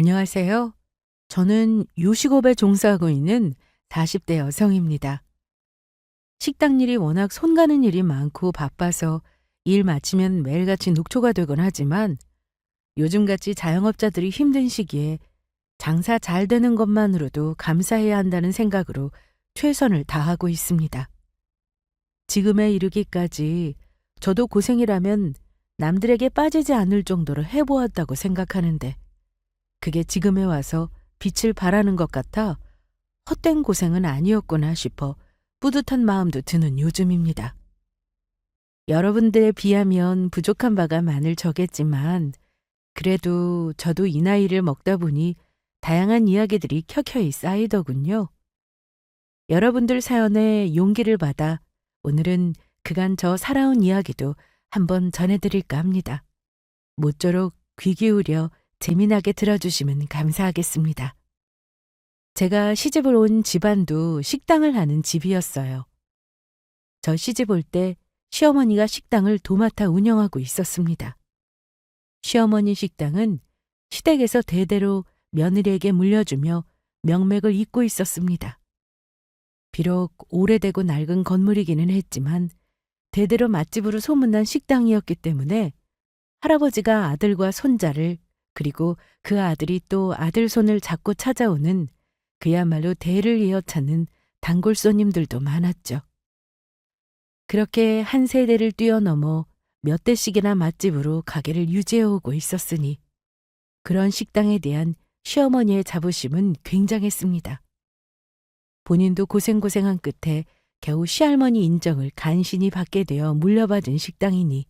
안녕하세요. 저는 요식업에 종사하고 있는 40대 여성입니다. 식당 일이 워낙 손 가는 일이 많고 바빠서 일 마치면 매일같이 녹초가 되곤 하지만 요즘같이 자영업자들이 힘든 시기에 장사 잘 되는 것만으로도 감사해야 한다는 생각으로 최선을 다하고 있습니다. 지금에 이르기까지 저도 고생이라면 남들에게 빠지지 않을 정도로 해보았다고 생각하는데 그게 지금에 와서 빛을 발하는 것 같아 헛된 고생은 아니었구나 싶어 뿌듯한 마음도 드는 요즘입니다. 여러분들에 비하면 부족한 바가 많을 적겠지만 그래도 저도 이 나이를 먹다 보니 다양한 이야기들이 켜켜이 쌓이더군요. 여러분들 사연에 용기를 받아 오늘은 그간 저 살아온 이야기도 한번 전해드릴까 합니다. 모쪼록 귀 기울여 재미나게 들어주시면 감사하겠습니다. 제가 시집을 온 집안도 식당을 하는 집이었어요. 저 시집 올 때 시어머니가 식당을 도맡아 운영하고 있었습니다. 시어머니 식당은 시댁에서 대대로 며느리에게 물려주며 명맥을 잇고 있었습니다. 비록 오래되고 낡은 건물이기는 했지만 대대로 맛집으로 소문난 식당이었기 때문에 할아버지가 아들과 손자를 그리고 그 아들이 또 아들 손을 잡고 찾아오는 그야말로 대를 이어 찾는 단골 손님들도 많았죠. 그렇게 한 세대를 뛰어넘어 몇 대씩이나 맛집으로 가게를 유지해오고 있었으니 그런 식당에 대한 시어머니의 자부심은 굉장했습니다. 본인도 고생고생한 끝에 겨우 시할머니 인정을 간신히 받게 되어 물려받은 식당이니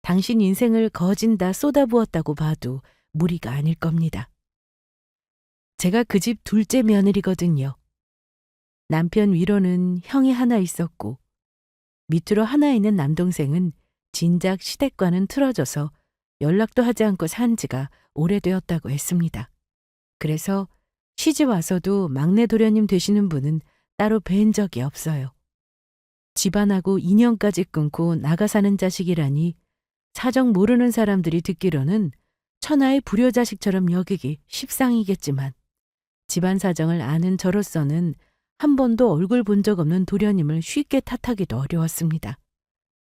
당신 인생을 거진 다 쏟아부었다고 봐도 무리가 아닐 겁니다. 제가 그 집 둘째 며느리거든요. 남편 위로는 형이 하나 있었고 밑으로 하나 있는 남동생은 진작 시댁과는 틀어져서 연락도 하지 않고 산 지가 오래되었다고 했습니다. 그래서 시집 와서도 막내 도련님 되시는 분은 따로 뵌 적이 없어요. 집안하고 인연까지 끊고 나가 사는 자식이라니 사정 모르는 사람들이 듣기로는 천하의 불효자식처럼 여기기 십상이겠지만 집안 사정을 아는 저로서는 한 번도 얼굴 본 적 없는 도련님을 쉽게 탓하기도 어려웠습니다.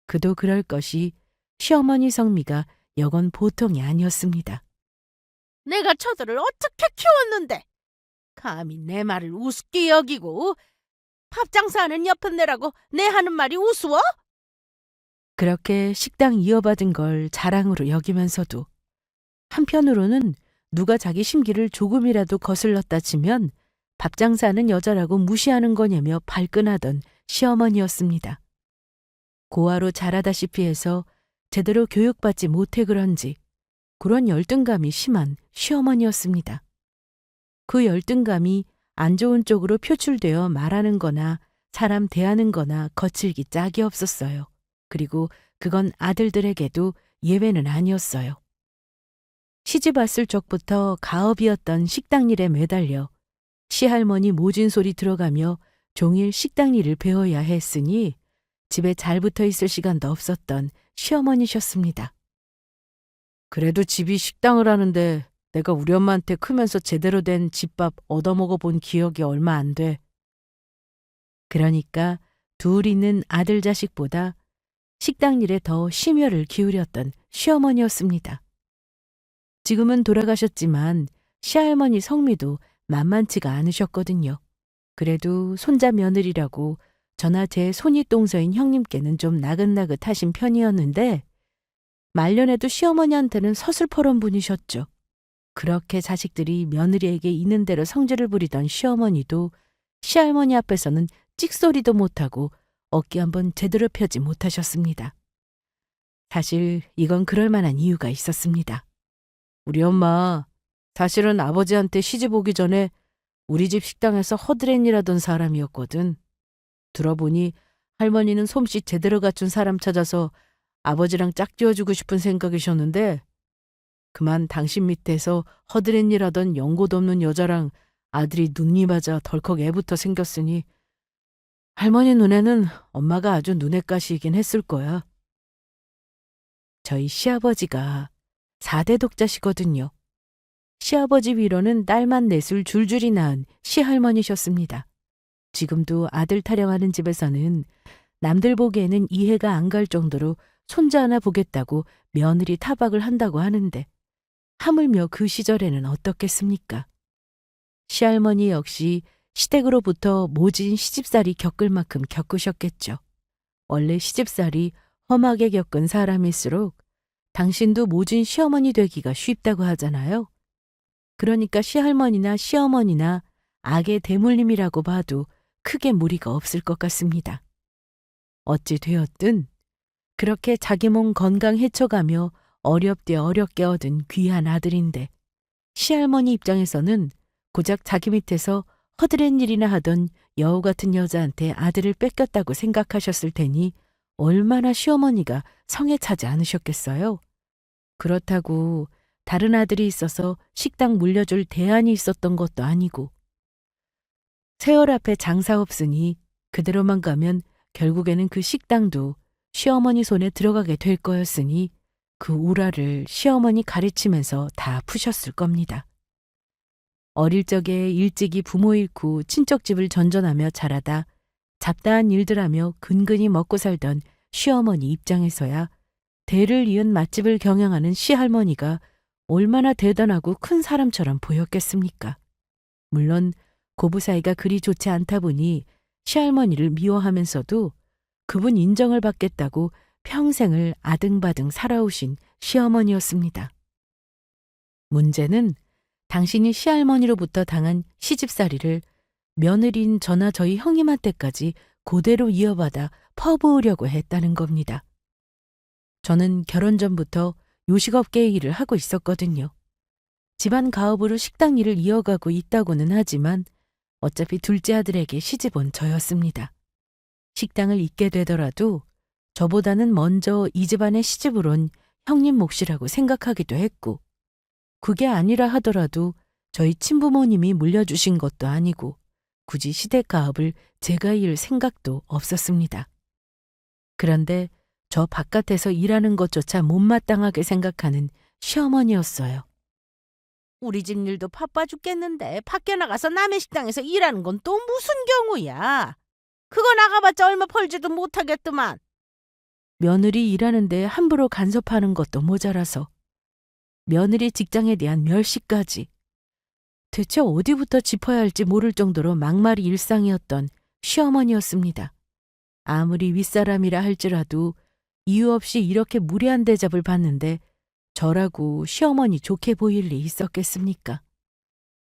그도 그럴 것이 시어머니 성미가 여건 보통이 아니었습니다. 내가 저들을 어떻게 키웠는데 감히 내 말을 우습게 여기고 밥 장사하는 옆은 내라고 내 하는 말이 우스워? 그렇게 식당 이어받은 걸 자랑으로 여기면서도 한편으로는 누가 자기 심기를 조금이라도 거슬렀다 치면 밥 장사하는 여자라고 무시하는 거냐며 발끈하던 시어머니였습니다. 고아로 자라다시피 해서 제대로 교육받지 못해 그런지 그런 열등감이 심한 시어머니였습니다. 그 열등감이 안 좋은 쪽으로 표출되어 말하는 거나 사람 대하는 거나 거칠기 짝이 없었어요. 그리고 그건 아들들에게도 예외는 아니었어요. 시집 왔을 적부터 가업이었던 식당 일에 매달려 시할머니 모진 소리 들어가며 종일 식당 일을 배워야 했으니 집에 잘 붙어 있을 시간도 없었던 시어머니셨습니다. 그래도 집이 식당을 하는데 내가 우리 엄마한테 크면서 제대로 된 집밥 얻어먹어 본 기억이 얼마 안 돼. 그러니까 둘 있는 아들 자식보다 식당 일에 더 심혈을 기울였던 시어머니였습니다. 지금은 돌아가셨지만 시할머니 성미도 만만치가 않으셨거든요. 그래도 손자 며느리라고 저나 제 손윗동서인 형님께는 좀 나긋나긋하신 편이었는데 말년에도 시어머니한테는 서슬퍼런 분이셨죠. 그렇게 자식들이 며느리에게 있는 대로 성질을 부리던 시어머니도 시할머니 앞에서는 찍소리도 못하고 어깨 한번 제대로 펴지 못하셨습니다. 사실 이건 그럴 만한 이유가 있었습니다. 우리 엄마 사실은 아버지한테 시집 오기 전에 우리 집 식당에서 허드렛일하던 사람이었거든. 들어보니 할머니는 솜씨 제대로 갖춘 사람 찾아서 아버지랑 짝지어주고 싶은 생각이셨는데 그만 당신 밑에서 허드렛일하던 연고도 없는 여자랑 아들이 눈이 맞아 덜컥 애부터 생겼으니 할머니 눈에는 엄마가 아주 눈엣 가시이긴 했을 거야. 저희 시아버지가 4대 독자시거든요. 시아버지 위로는 딸만 넷을 줄줄이 낳은 시할머니셨습니다. 지금도 아들 타령하는 집에서는 남들 보기에는 이해가 안 갈 정도로 손자 하나 보겠다고 며느리 타박을 한다고 하는데 하물며 그 시절에는 어떻겠습니까? 시할머니 역시 시댁으로부터 모진 시집살이 겪을 만큼 겪으셨겠죠. 원래 시집살이 험하게 겪은 사람일수록 당신도 모진 시어머니 되기가 쉽다고 하잖아요. 그러니까 시할머니나 시어머니나 악의 대물림이라고 봐도 크게 무리가 없을 것 같습니다. 어찌 되었든 그렇게 자기 몸 건강 해쳐가며 어렵게 어렵게 얻은 귀한 아들인데 시할머니 입장에서는 고작 자기 밑에서 허드렛 일이나 하던 여우 같은 여자한테 아들을 뺏겼다고 생각하셨을 테니 얼마나 시어머니가 성에 차지 않으셨겠어요. 그렇다고 다른 아들이 있어서 식당 물려줄 대안이 있었던 것도 아니고 세월 앞에 장사 없으니 그대로만 가면 결국에는 그 식당도 시어머니 손에 들어가게 될 거였으니 그 우라를 시어머니 가르치면서 다 푸셨을 겁니다. 어릴 적에 일찍이 부모 잃고 친척집을 전전하며 자라다 잡다한 일들 하며 근근히 먹고 살던 시어머니 입장에서야 대를 이은 맛집을 경영하는 시할머니가 얼마나 대단하고 큰 사람처럼 보였겠습니까? 물론 고부 사이가 그리 좋지 않다 보니 시할머니를 미워하면서도 그분 인정을 받겠다고 평생을 아등바등 살아오신 시어머니였습니다. 문제는 당신이 시할머니로부터 당한 시집살이를 며느리인 저나 저희 형님한테까지 그대로 이어받아 퍼부으려고 했다는 겁니다. 저는 결혼 전부터 요식업계의 일을 하고 있었거든요. 집안 가업으로 식당 일을 이어가고 있다고는 하지만 어차피 둘째 아들에게 시집온 저였습니다. 식당을 잇게 되더라도 저보다는 먼저 이 집안에 시집을 온 형님 몫이라고 생각하기도 했고 그게 아니라 하더라도 저희 친부모님이 물려주신 것도 아니고 굳이 시댁 가업을 제가 이을 생각도 없었습니다. 그런데 저 바깥에서 일하는 것조차 못마땅하게 생각하는 시어머니였어요. 우리 집 일도 바빠 죽겠는데 밖에 나가서 남의 식당에서 일하는 건 또 무슨 경우야? 그거 나가봤자 얼마 벌지도 못하겠더만. 며느리 일하는데 함부로 간섭하는 것도 모자라서 며느리 직장에 대한 멸시까지 대체 어디부터 짚어야 할지 모를 정도로 막말이 일상이었던 시어머니였습니다. 아무리 윗사람이라 할지라도 이유 없이 이렇게 무례한 대접을 받는데 저라고 시어머니 좋게 보일 리 있었겠습니까?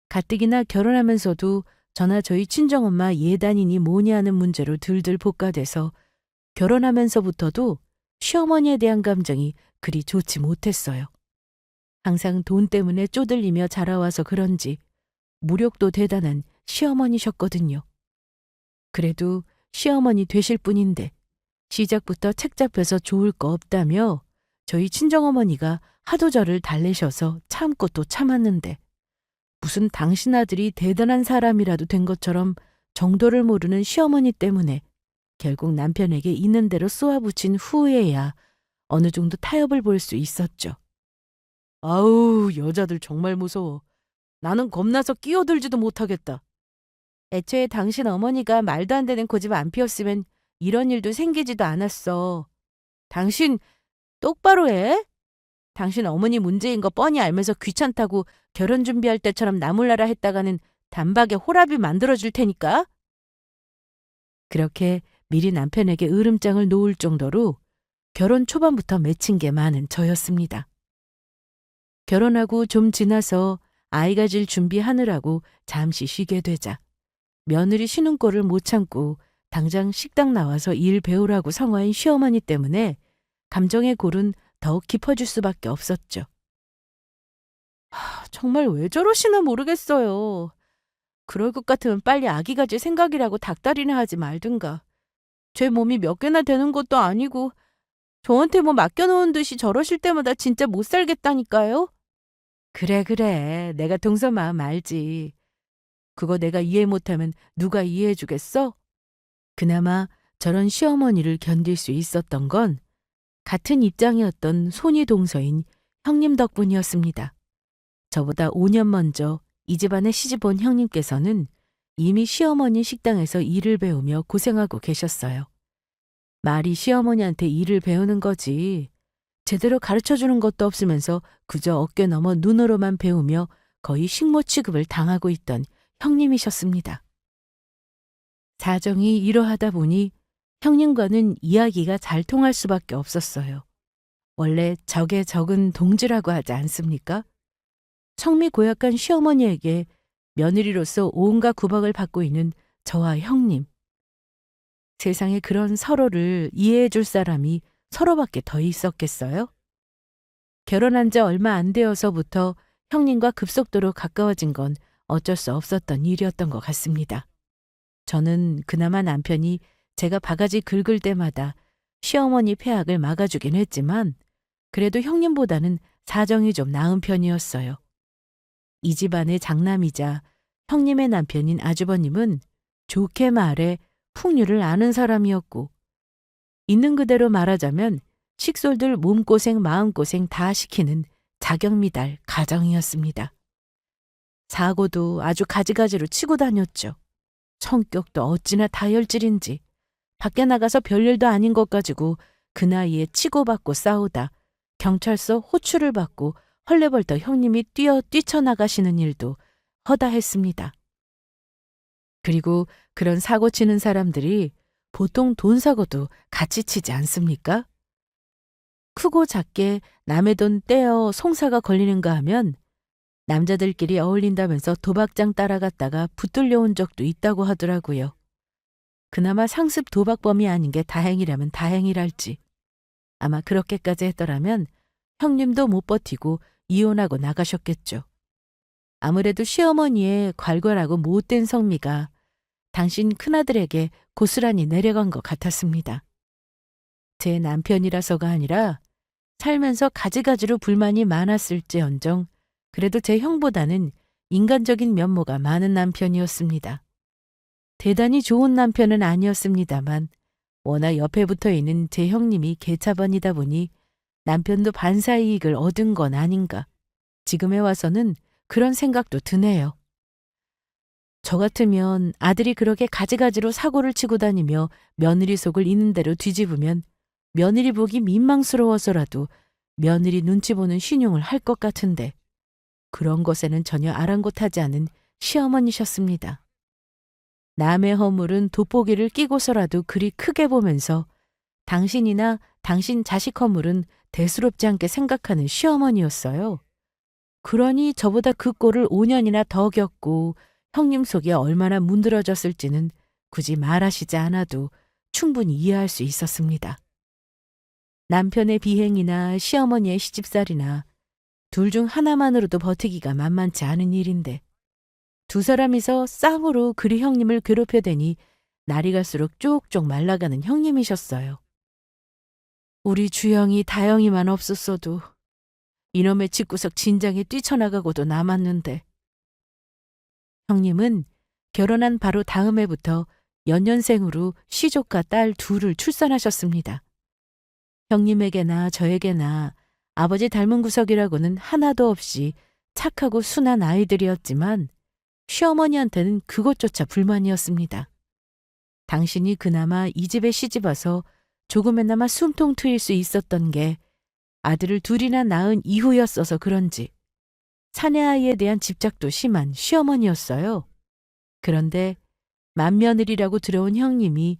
가뜩이나 결혼하면서도 저나 저희 친정엄마 예단이니 뭐니 하는 문제로 들들 볶아대서 결혼하면서부터도 시어머니에 대한 감정이 그리 좋지 못했어요. 항상 돈 때문에 쪼들리며 자라와서 그런지 무력도 대단한 시어머니셨거든요. 그래도 시어머니 되실 분인데 시작부터 책 잡혀서 좋을 거 없다며 저희 친정어머니가 하도 저를 달래셔서 참고 또 참았는데 무슨 당신 아들이 대단한 사람이라도 된 것처럼 정도를 모르는 시어머니 때문에 결국 남편에게 있는 대로 쏘아붙인 후에야 어느 정도 타협을 볼 수 있었죠. 아우, 여자들 정말 무서워. 나는 겁나서 끼어들지도 못하겠다. 애초에 당신 어머니가 말도 안 되는 고집 안 피웠으면 이런 일도 생기지도 않았어. 당신 똑바로 해. 당신 어머니 문제인 거 뻔히 알면서 귀찮다고 결혼 준비할 때처럼 나몰라라 했다가는 단박에 호랍이 만들어줄 테니까. 그렇게 미리 남편에게 으름장을 놓을 정도로 결혼 초반부터 맺힌 게 많은 저였습니다. 결혼하고 좀 지나서 아이가 질 준비하느라고 잠시 쉬게 되자 며느리 쉬는 꼴을 못 참고 당장 식당 나와서 일 배우라고 성화인 시어머니 때문에 감정의 골은 더욱 깊어질 수밖에 없었죠. 정말 왜 저러시나 모르겠어요. 그럴 것 같으면 빨리 아기 가질 생각이라고 닥달이나 하지 말든가. 제 몸이 몇 개나 되는 것도 아니고 저한테 뭐 맡겨놓은 듯이 저러실 때마다 진짜 못 살겠다니까요. 그래. 내가 동서 마음 알지. 그거 내가 이해 못하면 누가 이해해 주겠어? 그나마 저런 시어머니를 견딜 수 있었던 건 같은 입장이었던 손이 동서인 형님 덕분이었습니다. 저보다 5년 먼저 이 집안에 시집온 형님께서는 이미 시어머니 식당에서 일을 배우며 고생하고 계셨어요. 말이 시어머니한테 일을 배우는 거지. 제대로 가르쳐주는 것도 없으면서 그저 어깨 너머 눈으로만 배우며 거의 식모 취급을 당하고 있던 형님이셨습니다. 사정이 이러하다 보니 형님과는 이야기가 잘 통할 수밖에 없었어요. 원래 적에 적은 동지라고 하지 않습니까? 성미 고약한 시어머니에게 며느리로서 온갖 구박을 받고 있는 저와 형님. 세상에 그런 서로를 이해해 줄 사람이 서로밖에 더 있었겠어요? 결혼한 지 얼마 안 되어서부터 형님과 급속도로 가까워진 건 어쩔 수 없었던 일이었던 것 같습니다. 저는 그나마 남편이 제가 바가지 긁을 때마다 시어머니 폐악을 막아주긴 했지만 그래도 형님보다는 사정이 좀 나은 편이었어요. 이 집안의 장남이자 형님의 남편인 아주버님은 좋게 말해 풍류를 아는 사람이었고 있는 그대로 말하자면 식솔들 몸고생 마음고생 다 시키는 자격미달 가정이었습니다. 사고도 아주 가지가지로 치고 다녔죠. 성격도 어찌나 다혈질인지 밖에 나가서 별일도 아닌 것 가지고 그 나이에 치고받고 싸우다 경찰서 호출을 받고 헐레벌떡 형님이 뛰쳐나가시는 일도 허다했습니다. 그리고 그런 사고 치는 사람들이 보통 돈 사고도 같이 치지 않습니까? 크고 작게 남의 돈 떼어 송사가 걸리는가 하면 남자들끼리 어울린다면서 도박장 따라갔다가 붙들려온 적도 있다고 하더라고요. 그나마 상습 도박범이 아닌 게 다행이라면 다행이랄지. 아마 그렇게까지 했더라면 형님도 못 버티고 이혼하고 나가셨겠죠. 아무래도 시어머니의 괄괄하고 못된 성미가 당신 큰아들에게 고스란히 내려간 것 같았습니다. 제 남편이라서가 아니라 살면서 가지가지로 불만이 많았을지언정 그래도 제 형보다는 인간적인 면모가 많은 남편이었습니다. 대단히 좋은 남편은 아니었습니다만 워낙 옆에 붙어 있는 제 형님이 계차번이다 보니 남편도 반사이익을 얻은 건 아닌가. 지금에 와서는 그런 생각도 드네요. 저 같으면 아들이 그렇게 가지가지로 사고를 치고 다니며 며느리 속을 있는 대로 뒤집으면 며느리 보기 민망스러워서라도 며느리 눈치 보는 신용을 할 것 같은데 그런 것에는 전혀 아랑곳하지 않은 시어머니셨습니다. 남의 허물은 돋보기를 끼고서라도 그리 크게 보면서 당신이나 당신 자식 허물은 대수롭지 않게 생각하는 시어머니였어요. 그러니 저보다 그 꼴을 5년이나 더 겪고 형님 속이 얼마나 문드러졌을지는 굳이 말하시지 않아도 충분히 이해할 수 있었습니다. 남편의 비행이나 시어머니의 시집살이나 둘 중 하나만으로도 버티기가 만만치 않은 일인데 두 사람이서 쌍으로 그리 형님을 괴롭혀대니 날이 갈수록 쪽쪽 말라가는 형님이셨어요. 우리 주영이 다영이만 없었어도 이놈의 집구석 진작에 뛰쳐나가고도 남았는데. 형님은 결혼한 바로 다음 해부터 연년생으로 시조카 딸 둘을 출산하셨습니다. 형님에게나 저에게나 아버지 닮은 구석이라고는 하나도 없이 착하고 순한 아이들이었지만 시어머니한테는 그것조차 불만이었습니다. 당신이 그나마 이 집에 시집와서 조금이나마 숨통 트일 수 있었던 게 아들을 둘이나 낳은 이후였어서 그런지 사내아이에 대한 집착도 심한 시어머니였어요. 그런데 맏며느리라고 들어온 형님이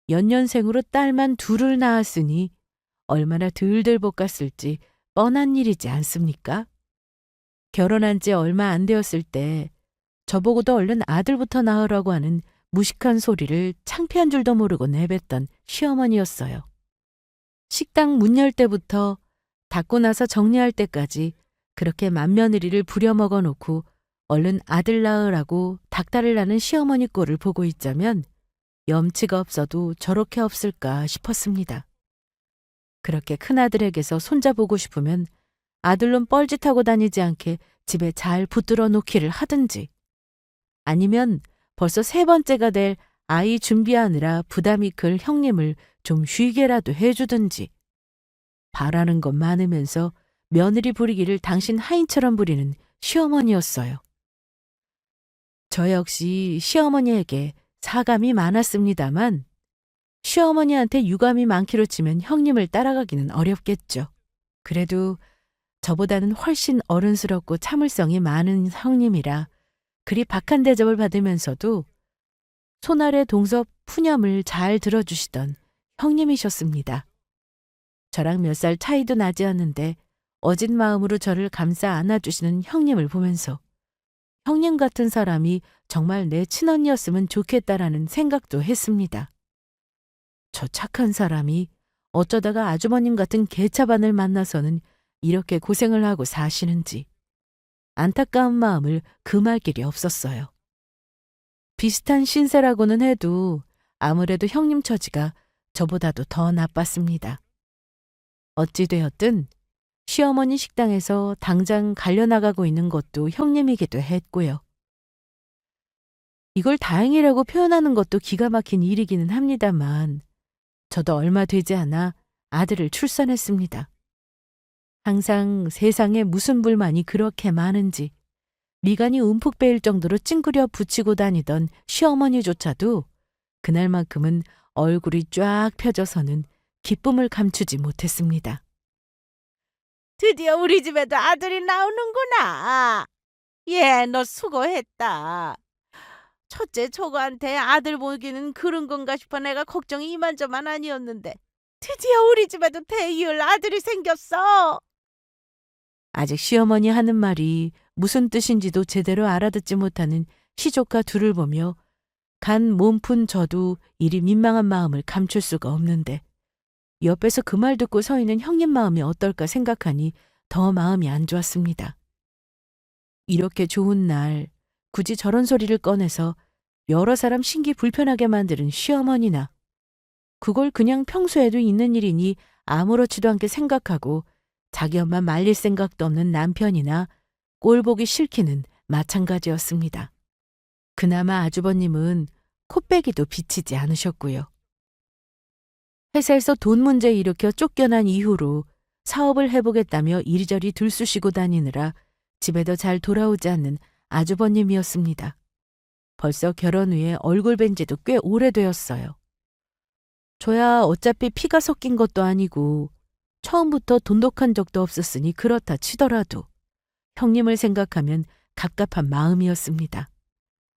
연년생으로 딸만 둘을 낳았으니 얼마나 들들 볶았을지 뻔한 일이지 않습니까? 결혼한 지 얼마 안 되었을 때 저보고도 얼른 아들부터 낳으라고 하는 무식한 소리를 창피한 줄도 모르고 내뱉던 시어머니였어요. 식당 문 열 때부터 닫고 나서 정리할 때까지 그렇게 맏며느리를 부려먹어 놓고 얼른 아들 낳으라고 닥달을 하는 시어머니 꼴을 보고 있자면 염치가 없어도 저렇게 없을까 싶었습니다. 그렇게 큰아들에게서 손자보고 싶으면 아들놈 뻘짓하고 다니지 않게 집에 잘 붙들어 놓기를 하든지 아니면 벌써 3번째가 될 아이 준비하느라 부담이 클 형님을 좀 쉬게라도 해주든지 바라는 것 많으면서 며느리 부리기를 당신 하인처럼 부리는 시어머니였어요. 저 역시 시어머니에게 사감이 많았습니다만 시어머니한테 유감이 많기로 치면 형님을 따라가기는 어렵겠죠. 그래도 저보다는 훨씬 어른스럽고 참을성이 많은 형님이라 그리 박한 대접을 받으면서도 손아래 동서 푸념을 잘 들어주시던 형님이셨습니다. 저랑 몇 살 차이도 나지 않는데 어진 마음으로 저를 감싸 안아주시는 형님을 보면서 형님 같은 사람이 정말 내 친언니였으면 좋겠다라는 생각도 했습니다. 저 착한 사람이 어쩌다가 아주버님 같은 개차반을 만나서는 이렇게 고생을 하고 사시는지 안타까운 마음을 금할 길이 없었어요. 비슷한 신세라고는 해도 아무래도 형님 처지가 저보다도 더 나빴습니다. 어찌되었든 시어머니 식당에서 당장 갈려나가고 있는 것도 형님이기도 했고요. 이걸 다행이라고 표현하는 것도 기가 막힌 일이기는 합니다만 저도 얼마 되지 않아 아들을 출산했습니다. 항상 세상에 무슨 불만이 그렇게 많은지 미간이 움푹 베일 정도로 찡그려 붙이고 다니던 시어머니조차도 그날만큼은 얼굴이 쫙 펴져서는 기쁨을 감추지 못했습니다. 드디어 우리 집에도 아들이 나오는구나. 예, 너 수고했다. 첫째 초가한테 아들 보기는 그런 건가 싶어 내가 걱정이 이만저만 아니었는데 드디어 우리 집에도 대이을 아들이 생겼어. 아직 시어머니 하는 말이 무슨 뜻인지도 제대로 알아듣지 못하는 시조카 둘을 보며 간 몸푼 저도 이리 민망한 마음을 감출 수가 없는데 옆에서 그 말 듣고 서 있는 형님 마음이 어떨까 생각하니 더 마음이 안 좋았습니다. 이렇게 좋은 날 굳이 저런 소리를 꺼내서 여러 사람 신기 불편하게 만드는 시어머니나 그걸 그냥 평소에도 있는 일이니 아무렇지도 않게 생각하고 자기 엄마 말릴 생각도 없는 남편이나 꼴보기 싫기는 마찬가지였습니다. 그나마 아주버님은 코빼기도 비치지 않으셨고요. 회사에서 돈 문제 일으켜 쫓겨난 이후로 사업을 해보겠다며 이리저리 들쑤시고 다니느라 집에도 잘 돌아오지 않는 아주버님이었습니다. 벌써 결혼 후에 얼굴 뵌 지도 꽤 오래되었어요. 저야 어차피 피가 섞인 것도 아니고 처음부터 돈독한 적도 없었으니 그렇다 치더라도 형님을 생각하면 갑갑한 마음이었습니다.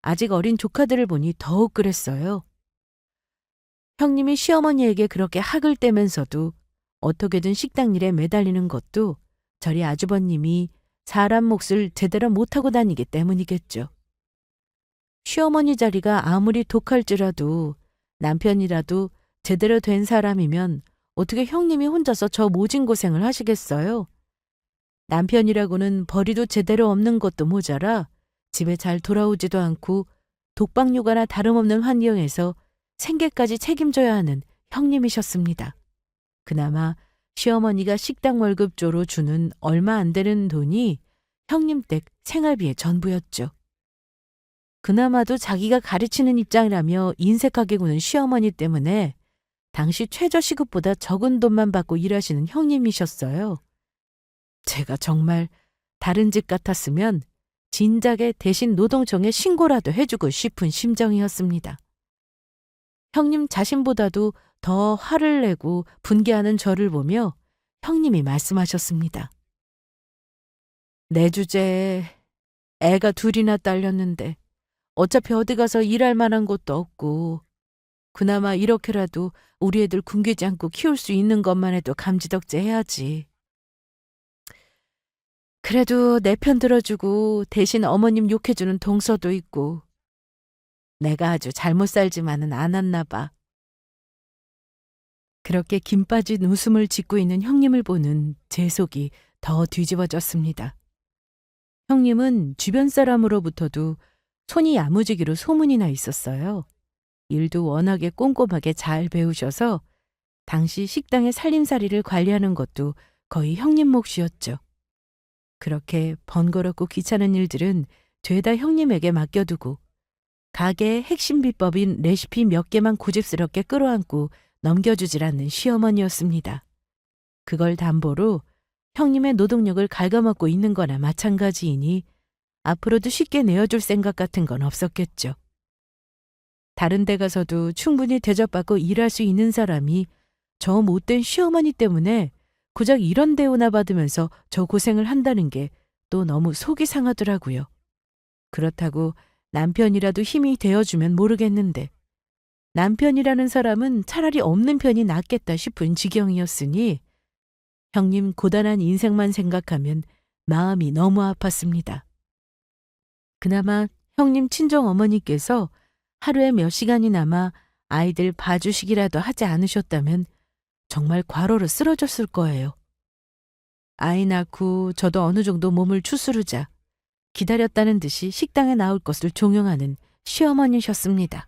아직 어린 조카들을 보니 더욱 그랬어요. 형님이 시어머니에게 그렇게 학을 떼면서도 어떻게든 식당 일에 매달리는 것도 저리 아주버님이 사람 몫을 제대로 못하고 다니기 때문이겠죠. 시어머니 자리가 아무리 독할지라도 남편이라도 제대로 된 사람이면 어떻게 형님이 혼자서 저 모진 고생을 하시겠어요? 남편이라고는 벌이도 제대로 없는 것도 모자라 집에 잘 돌아오지도 않고 독박육아나 다름없는 환경에서 생계까지 책임져야 하는 형님이셨습니다. 그나마 시어머니가 식당 월급조로 주는 얼마 안 되는 돈이 형님 댁 생활비의 전부였죠. 그나마도 자기가 가르치는 입장이라며 인색하게 구는 시어머니 때문에 당시 최저시급보다 적은 돈만 받고 일하시는 형님이셨어요. 제가 정말 다른 집 같았으면 진작에 대신 노동청에 신고라도 해주고 싶은 심정이었습니다. 형님 자신보다도 더 화를 내고 분개하는 저를 보며 형님이 말씀하셨습니다. 내 주제에 애가 둘이나 딸렸는데 어차피 어디 가서 일할 만한 곳도 없고 그나마 이렇게라도 우리 애들 굶기지 않고 키울 수 있는 것만 해도 감지덕지 해야지. 그래도 내 편 들어주고 대신 어머님 욕해주는 동서도 있고 내가 아주 잘못 살지만은 않았나 봐. 그렇게 김 빠진 웃음을 짓고 있는 형님을 보는 제 속이 더 뒤집어졌습니다. 형님은 주변 사람으로부터도 손이 야무지기로 소문이 나 있었어요. 일도 워낙에 꼼꼼하게 잘 배우셔서 당시 식당의 살림살이를 관리하는 것도 거의 형님 몫이었죠. 그렇게 번거롭고 귀찮은 일들은 죄다 형님에게 맡겨두고 가게의 핵심 비법인 레시피 몇 개만 고집스럽게 끌어안고 넘겨주질 않는 시어머니였습니다. 그걸 담보로 형님의 노동력을 갉아먹고 있는 거나 마찬가지이니 앞으로도 쉽게 내어줄 생각 같은 건 없었겠죠. 다른 데 가서도 충분히 대접받고 일할 수 있는 사람이 저 못된 시어머니 때문에 고작 이런 대우나 받으면서 저 고생을 한다는 게 또 너무 속이 상하더라고요. 그렇다고 남편이라도 힘이 되어주면 모르겠는데 남편이라는 사람은 차라리 없는 편이 낫겠다 싶은 지경이었으니 형님 고단한 인생만 생각하면 마음이 너무 아팠습니다. 그나마 형님 친정 어머니께서 하루에 몇 시간이나마 아이들 봐주시기라도 하지 않으셨다면 정말 과로로 쓰러졌을 거예요. 아이 낳고 저도 어느 정도 몸을 추스르자 기다렸다는 듯이 식당에 나올 것을 종용하는 시어머니셨습니다.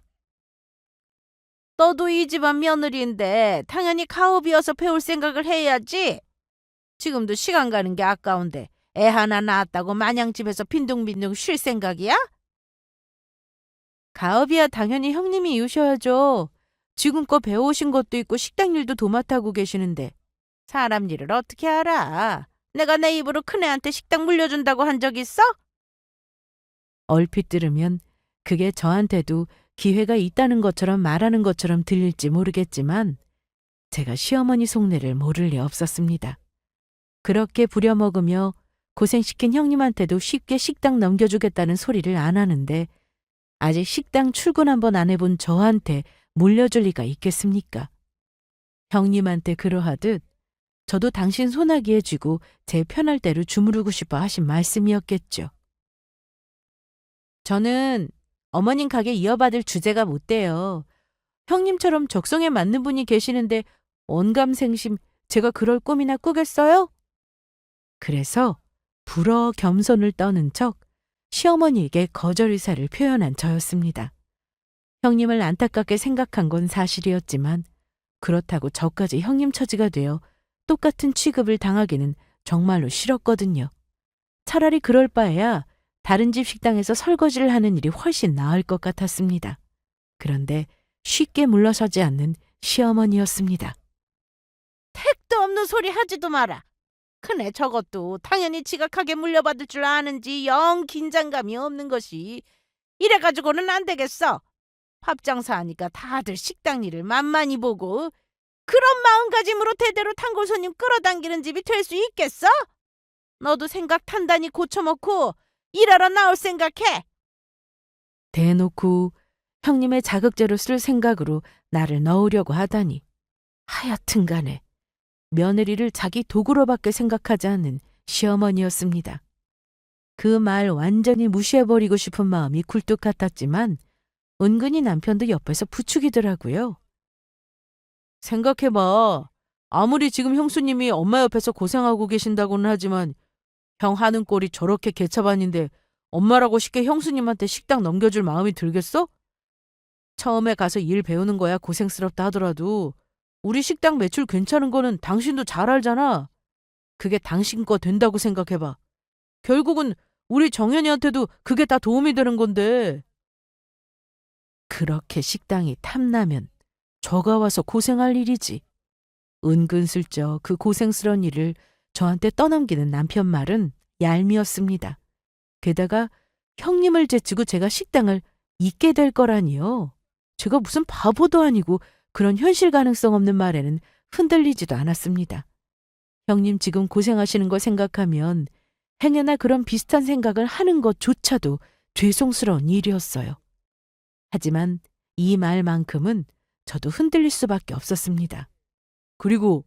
너도 이 집안 며느리인데 당연히 가업이어서 배울 생각을 해야지. 지금도 시간 가는 게 아까운데 애 하나 낳았다고 마냥 집에서 빈둥빈둥 쉴 생각이야? 가업이야 당연히 형님이 이으셔야죠. 지금껏 배워오신 것도 있고 식당 일도 도맡아고 계시는데. 사람 일을 어떻게 알아? 내가 내 입으로 큰애한테 식당 물려준다고 한 적 있어? 얼핏 들으면 그게 저한테도 기회가 있다는 것처럼 말하는 것처럼 들릴지 모르겠지만 제가 시어머니 속내를 모를 리 없었습니다. 그렇게 부려먹으며 고생시킨 형님한테도 쉽게 식당 넘겨주겠다는 소리를 안 하는데 아직 식당 출근 한번 안 해본 저한테 물려줄 리가 있겠습니까? 형님한테 그러하듯 저도 당신 소나기에 쥐고 제 편할 대로 주무르고 싶어 하신 말씀이었겠죠. 저는 어머님 가게 이어받을 주제가 못 돼요. 형님처럼 적성에 맞는 분이 계시는데 언감생심 제가 그럴 꿈이나 꾸겠어요? 그래서 불어 겸손을 떠는 척 시어머니에게 거절 의사를 표현한 저였습니다. 형님을 안타깝게 생각한 건 사실이었지만 그렇다고 저까지 형님 처지가 되어 똑같은 취급을 당하기는 정말로 싫었거든요. 차라리 그럴 바에야 다른 집 식당에서 설거지를 하는 일이 훨씬 나을 것 같았습니다. 그런데 쉽게 물러서지 않는 시어머니였습니다. 택도 없는 소리 하지도 마라. 큰애 저것도 당연히 지각하게 물려받을 줄 아는지 영 긴장감이 없는 것이 이래가지고는 안 되겠어. 밥 장사하니까 다들 식당 일을 만만히 보고 그런 마음가짐으로 대대로 단골 손님 끌어당기는 집이 될 수 있겠어? 너도 생각 단단히 고쳐먹고 일하러 나올 생각해. 대놓고 형님의 자극제로 쓸 생각으로 나를 넣으려고 하다니. 하여튼 간에 며느리를 자기 도구로밖에 생각하지 않는 시어머니였습니다. 그 말 완전히 무시해버리고 싶은 마음이 굴뚝 같았지만 은근히 남편도 옆에서 부추기더라고요. 생각해봐. 아무리 지금 형수님이 엄마 옆에서 고생하고 계신다고는 하지만 형 하는 꼴이 저렇게 개차반인데 엄마라고 쉽게 형수님한테 식당 넘겨줄 마음이 들겠어? 처음에 가서 일 배우는 거야 고생스럽다 하더라도 우리 식당 매출 괜찮은 거는 당신도 잘 알잖아. 그게 당신 거 된다고 생각해봐. 결국은 우리 정연이한테도 그게 다 도움이 되는 건데. 그렇게 식당이 탐나면 저가 와서 고생할 일이지. 은근슬쩍 그 고생스러운 일을 저한테 떠넘기는 남편 말은 얄미웠습니다. 게다가 형님을 제치고 제가 식당을 잇게 될 거라니요. 제가 무슨 바보도 아니고 그런 현실 가능성 없는 말에는 흔들리지도 않았습니다. 형님 지금 고생하시는 거 생각하면 행여나 그런 비슷한 생각을 하는 것조차도 죄송스러운 일이었어요. 하지만 이 말만큼은 저도 흔들릴 수밖에 없었습니다. 그리고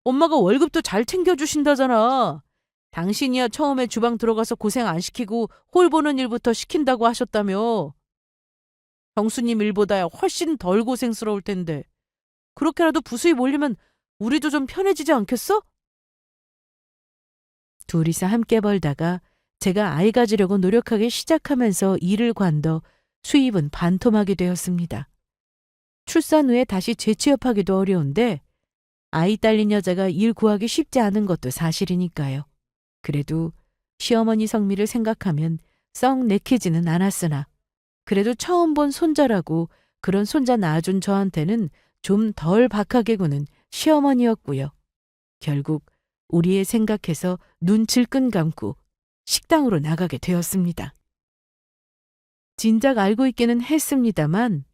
엄마가 월급도 잘 챙겨주신다잖아. 당신이야 처음에 주방 들어가서 고생 안 시키고 홀 보는 일부터 시킨다고 하셨다며. 형수님 일보다 훨씬 덜 고생스러울 텐데 그렇게라도 부수입 올리면 우리도 좀 편해지지 않겠어? 둘이서 함께 벌다가 제가 아이 가지려고 노력하기 시작하면서 일을 관둬 수입은 반토막이 되었습니다. 출산 후에 다시 재취업하기도 어려운데 아이 딸린 여자가 일 구하기 쉽지 않은 것도 사실이니까요. 그래도 시어머니 성미를 생각하면 썩 내키지는 않았으나 그래도 처음 본 손자라고 그런 손자 낳아준 저한테는 좀 덜 박하게 구는 시어머니였고요. 결국 우리의 생각해서 눈 질끈 감고 식당으로 나가게 되었습니다. 진작 알고 있기는 했습니다만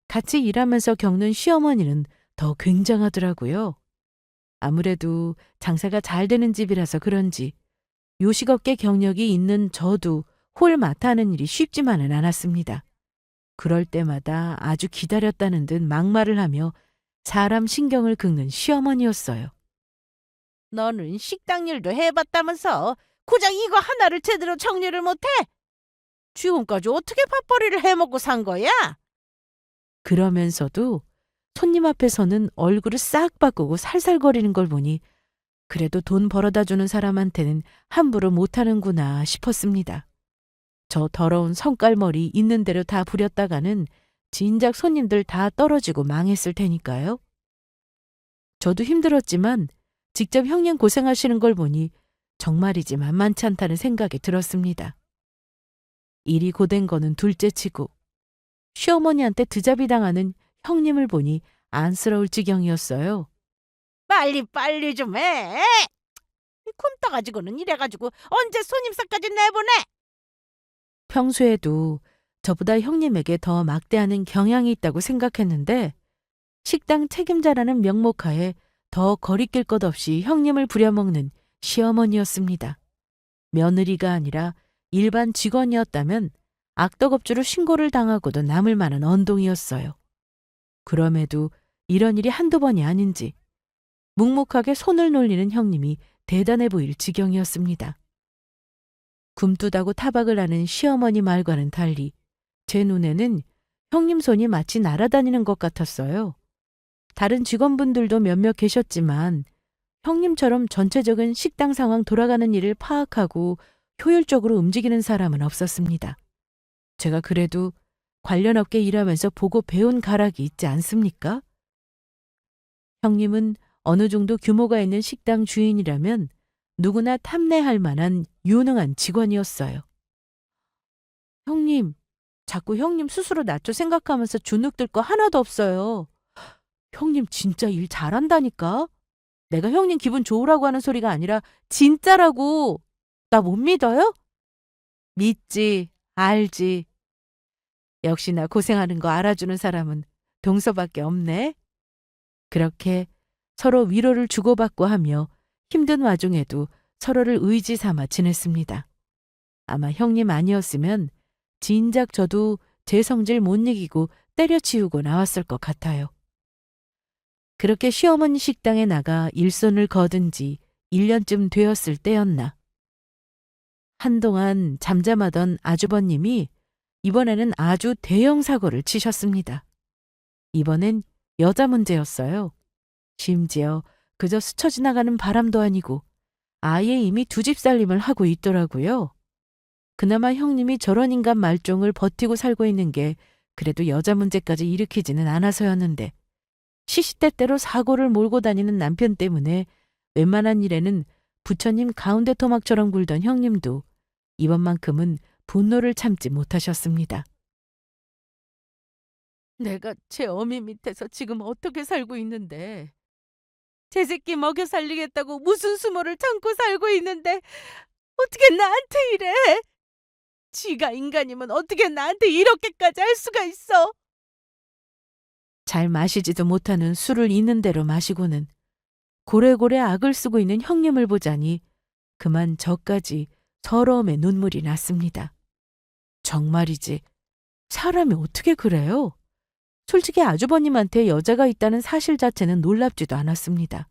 같이 일하면서 겪는 시어머니는 더 굉장하더라고요. 아무래도 장사가 잘 되는 집이라서 그런지 요식업계 경력이 있는 저도 홀 맡아하는 일이 쉽지만은 않았습니다. 그럴 때마다 아주 기다렸다는 듯 막말을 하며 사람 신경을 긁는 시어머니였어요. 너는 식당 일도 해봤다면서 고작 이거 하나를 제대로 정리를 못해? 지금까지 어떻게 밥벌이를 해먹고 산 거야? 그러면서도 손님 앞에서는 얼굴을 싹 바꾸고 살살거리는 걸 보니 그래도 돈 벌어다 주는 사람한테는 함부로 못하는구나 싶었습니다. 저 더러운 성깔머리 있는 대로 다 부렸다가는 진작 손님들 다 떨어지고 망했을 테니까요. 저도 힘들었지만 직접 형님 고생하시는 걸 보니 정말이지 만만치 않다는 생각이 들었습니다. 일이 고된 거는 둘째치고 시어머니한테 드잡이 당하는 형님을 보니 안쓰러울 지경이었어요. 빨리 좀 해. 굶떠 가지고는 이래가지고 언제 손님상까지 내보내? 평소에도 저보다 형님에게 더 막대하는 경향이 있다고 생각했는데 식당 책임자라는 명목하에 더 거리낄 것 없이 형님을 부려먹는 시어머니였습니다. 며느리가 아니라 일반 직원이었다면 악덕업주로 신고를 당하고도 남을 만한 언동이었어요. 그럼에도 이런 일이 한두 번이 아닌지 묵묵하게 손을 놀리는 형님이 대단해 보일 지경이었습니다. 굼뚜다고 타박을 하는 시어머니 말과는 달리 제 눈에는 형님 손이 마치 날아다니는 것 같았어요. 다른 직원분들도 몇몇 계셨지만 형님처럼 전체적인 식당 상황 돌아가는 일을 파악하고 효율적으로 움직이는 사람은 없었습니다. 제가 그래도 관련 업계 일하면서 보고 배운 가락이 있지 않습니까? 형님은 어느 정도 규모가 있는 식당 주인이라면 누구나 탐내할 만한 유능한 직원이었어요. 형님, 자꾸 형님 스스로 낮춰 생각하면서 주눅들 거 하나도 없어요. 형님 진짜 일 잘한다니까? 내가 형님 기분 좋으라고 하는 소리가 아니라 진짜라고. 나 못 믿어요? 믿지, 알지. 역시나 고생하는 거 알아주는 사람은 동서밖에 없네. 그렇게 서로 위로를 주고받고 하며 힘든 와중에도 서로를 의지 삼아 지냈습니다. 아마 형님 아니었으면 진작 저도 제 성질 못 이기고 때려치우고 나왔을 것 같아요. 그렇게 시어머니 식당에 나가 일손을 거둔 지 1년쯤 되었을 때였나. 한동안 잠잠하던 아주버님이 이번에는 아주 대형 사고를 치셨습니다. 이번엔 여자 문제였어요. 심지어 그저 스쳐 지나가는 바람도 아니고 아예 이미 두 집 살림을 하고 있더라고요. 그나마 형님이 저런 인간 말종을 버티고 살고 있는 게 그래도 여자 문제까지 일으키지는 않아서였는데 시시때때로 사고를 몰고 다니는 남편 때문에 웬만한 일에는 부처님 가운데 토막처럼 굴던 형님도 이번만큼은 분노를 참지 못하셨습니다. 내가 제 어미 밑에서 지금 어떻게 살고 있는데 제 새끼 먹여 살리겠다고 무슨 수모를 참고 살고 있는데 어떻게 나한테 이래? 지가 인간이면 어떻게 나한테 이렇게까지 할 수가 있어? 잘 마시지도 못하는 술을 있는 대로 마시고는 고래고래 악을 쓰고 있는 형님을 보자니 그만 저까지 서러움에 눈물이 났습니다. 정말이지 사람이 어떻게 그래요? 솔직히 아주버님한테 여자가 있다는 사실 자체는 놀랍지도 않았습니다.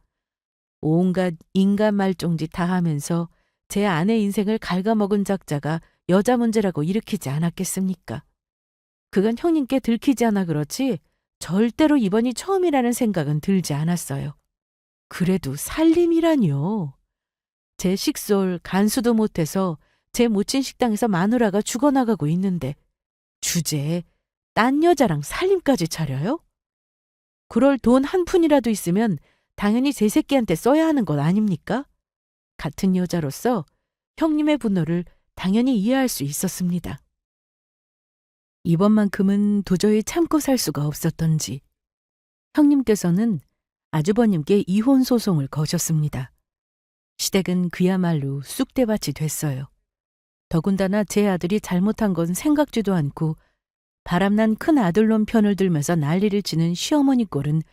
온갖 인간 말종짓 다 하면서 제 아내 인생을 갉아먹은 작자가 여자 문제라고 일으키지 않았겠습니까? 그건 형님께 들키지 않아 그렇지 절대로 이번이 처음이라는 생각은 들지 않았어요. 그래도 살림이라뇨. 제 식솔 간수도 못해서 제 모친 식당에서 마누라가 죽어나가고 있는데 주제에 딴 여자랑 살림까지 차려요? 그럴 돈 한 푼이라도 있으면 당연히 제 새끼한테 써야 하는 것 아닙니까? 같은 여자로서 형님의 분노를 당연히 이해할 수 있었습니다. 이번만큼은 도저히 참고 살 수가 없었던지 형님께서는 아주버님께 이혼 소송을 거셨습니다. 시댁은 그야말로 쑥대밭이 됐어요. 더군다나 제 아들이 잘못한 건 생각지도 않고 바람난 큰 아들놈 편을 들면서 난리를 치는 시어머니 꼴은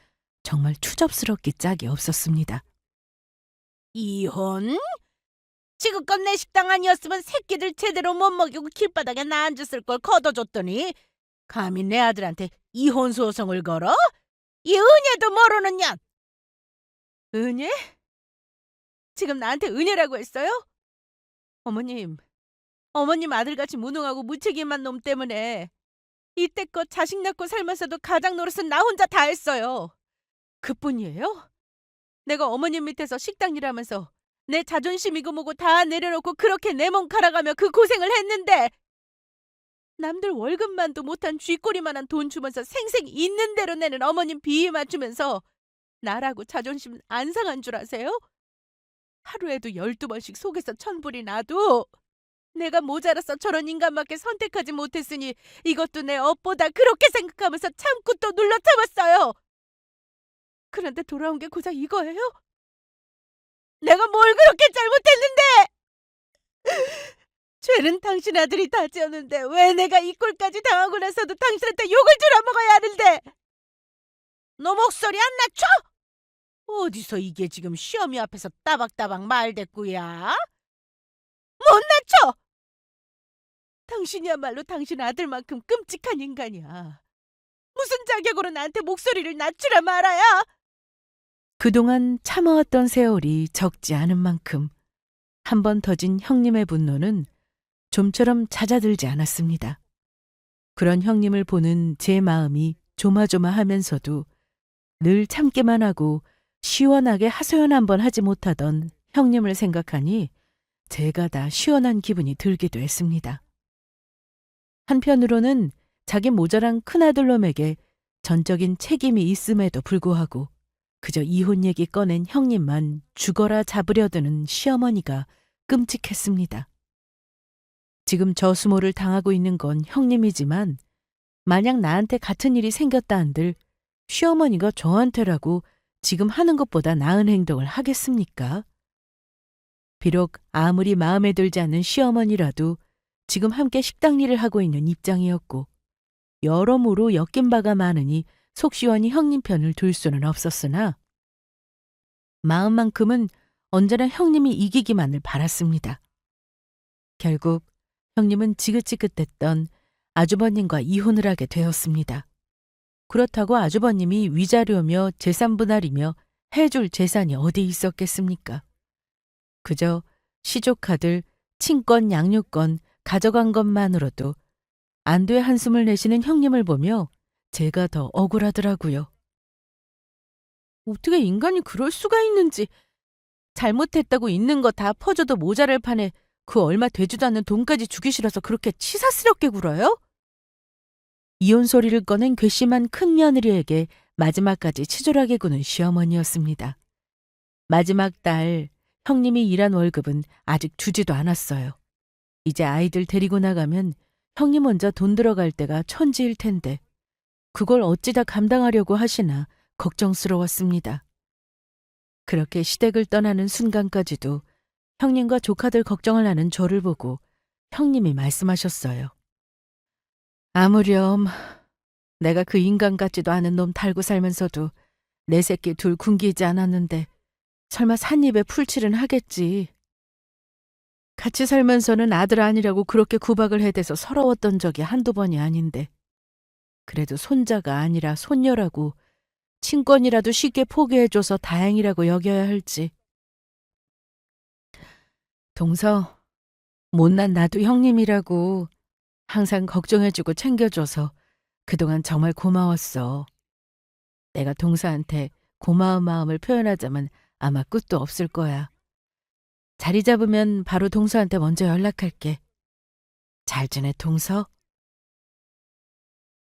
정말 추접스럽기 짝이 없었습니다. 이혼? 지금껏 내 식당 아니었으면 새끼들 제대로 못 먹이고 길바닥에 나 앉았을 걸 걷어줬더니 감히 내 아들한테 이혼 소송을 걸어? 이 은혜도 모르는 년! 은혜? 지금 나한테 은혜라고 했어요? 어머님 아들같이 무능하고 무책임한 놈 때문에 이때껏 자식 낳고 살면서도 가장 노릇은 나 혼자 다 했어요. 그뿐이에요? 내가 어머님 밑에서 식당 일하면서 내 자존심이고 뭐고 다 내려놓고 그렇게 내 몸 갈아가며 그 고생을 했는데 남들 월급만도 못한 쥐꼬리만한 돈 주면서 생생 있는 대로 내는 어머님 비위 맞추면서 나라고 자존심 안 상한 줄 아세요? 하루에도 12번씩 속에서 천불이 나도 내가 모자라서 저런 인간밖에 선택하지 못했으니 이것도 내 업보다 그렇게 생각하면서 참고 또 눌러 참았어요. 그런데 돌아온 게 고작 이거예요? 내가 뭘 그렇게 잘못했는데! 죄는 당신 아들이 다 지었는데 왜 내가 이 꼴까지 당하고 나서도 당신한테 욕을 줄여 먹어야 하는데! 너 목소리 안 낮춰? 어디서 이게 지금 시어미 앞에서 따박따박 말대꾸야? 못 낮춰! 당신이야말로 당신 아들만큼 끔찍한 인간이야. 무슨 자격으로 나한테 목소리를 낮추라 말아야? 그동안 참아왔던 세월이 적지 않은 만큼 한 번 터진 형님의 분노는 좀처럼 잦아들지 않았습니다. 그런 형님을 보는 제 마음이 조마조마하면서도 늘 참기만 하고 시원하게 하소연 한번 하지 못하던 형님을 생각하니 제가 다 시원한 기분이 들기도 했습니다. 한편으로는 자기 모자란 큰아들놈에게 전적인 책임이 있음에도 불구하고 그저 이혼 얘기 꺼낸 형님만 죽어라 잡으려드는 시어머니가 끔찍했습니다. 지금 저수모를 당하고 있는 건 형님이지만 만약 나한테 같은 일이 생겼다 한들 시어머니가 저한테라고 지금 하는 것보다 나은 행동을 하겠습니까? 비록 아무리 마음에 들지 않는 시어머니라도 지금 함께 식당 일을 하고 있는 입장이었고 여러모로 엮인 바가 많으니 속 시원히 형님 편을 둘 수는 없었으나 마음만큼은 언제나 형님이 이기기만을 바랐습니다. 결국 형님은 지긋지긋했던 아주버님과 이혼을 하게 되었습니다. 그렇다고 아주버님이 위자료며 재산 분할이며 해줄 재산이 어디 있었겠습니까? 그저 시조카들, 친권, 양육권 가져간 것만으로도 안도의 한숨을 내쉬는 형님을 보며 제가 더 억울하더라고요. 어떻게 인간이 그럴 수가 있는지. 잘못했다고 있는 거 다 퍼줘도 모자랄 판에 그 얼마 되지도 않는 돈까지 주기 싫어서 그렇게 치사스럽게 굴어요? 이혼 소리를 꺼낸 괘씸한 큰 며느리에게 마지막까지 치졸하게 구는 시어머니였습니다. 마지막 달 형님이 일한 월급은 아직 주지도 않았어요. 이제 아이들 데리고 나가면 형님 혼자 돈 들어갈 때가 천지일 텐데 그걸 어찌다 감당하려고 하시나 걱정스러웠습니다. 그렇게 시댁을 떠나는 순간까지도 형님과 조카들 걱정을 하는 저를 보고 형님이 말씀하셨어요. 아무렴 내가 그 인간 같지도 않은 놈 달고 살면서도 내 새끼 둘 굶기지 않았는데 설마 삿입에 풀칠은 하겠지. 같이 살면서는 아들 아니라고 그렇게 구박을 해대서 서러웠던 적이 한두 번이 아닌데 그래도 손자가 아니라 손녀라고 친권이라도 쉽게 포기해줘서 다행이라고 여겨야 할지. 동서, 못난 나도 형님이라고 항상 걱정해주고 챙겨줘서 그동안 정말 고마웠어. 내가 동서한테 고마운 마음을 표현하자면 아마 끝도 없을 거야. 자리 잡으면 바로 동서한테 먼저 연락할게. 잘 지내, 동서?